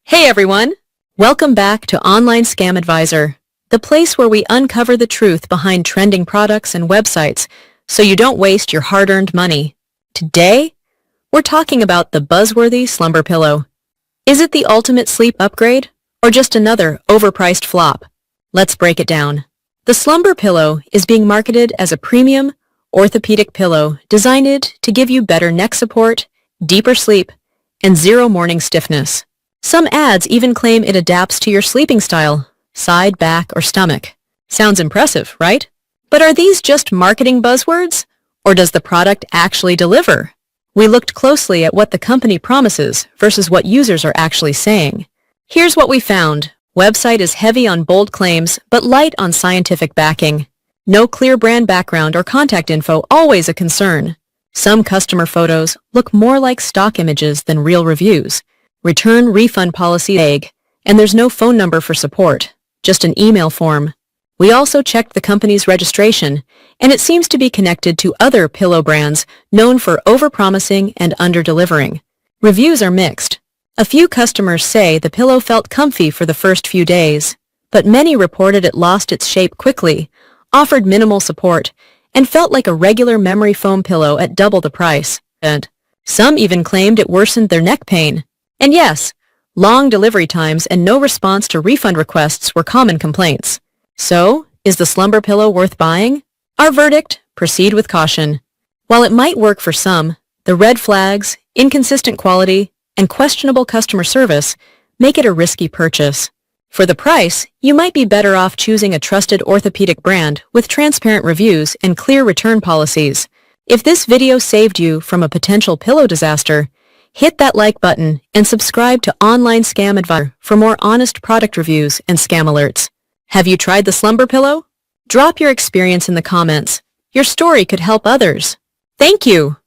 Hey everyone! Welcome back to Online Scam Advisor, the place where we uncover the truth behind trending products and websites so you don't waste your hard-earned money. Today, we're talking about the buzzworthy Slumbr Pillow. Is it the ultimate sleep upgrade or just another overpriced flop? Let's break it down. The Slumbr Pillow is being marketed as a premium, orthopedic pillow designed to give you better neck support, deeper sleep, and zero morning stiffness. Some ads even claim it adapts to your sleeping style, side, back, or stomach. Sounds impressive, right? But are these just marketing buzzwords? Or does the product actually deliver? We looked closely at what the company promises versus what users are actually saying. Here's what we found. Website is heavy on bold claims, but light on scientific backing. No clear brand background or contact info, always a concern. Some customer photos look more like stock images than real reviews. Return refund policy vague, and there's no phone number for support, just an email form. We also checked the company's registration, and it seems to be connected to other pillow brands known for overpromising and under-delivering. Reviews are mixed. A few customers say the pillow felt comfy for the first few days, but many reported it lost its shape quickly, offered minimal support, and felt like a regular memory foam pillow at double the price. And some even claimed it worsened their neck pain. And yes, long delivery times and no response to refund requests were common complaints. So, is the Slumbr Pillow worth buying? Our verdict: proceed with caution. While it might work for some, the red flags, inconsistent quality, and questionable customer service make it a risky purchase. For the price, you might be better off choosing a trusted orthopedic brand with transparent reviews and clear return policies. If this video saved you from a potential pillow disaster, hit that like button and subscribe to Online Scam Advisor for more honest product reviews and scam alerts. Have you tried the Slumbr Pillow? Drop your experience in the comments. Your story could help others. Thank you!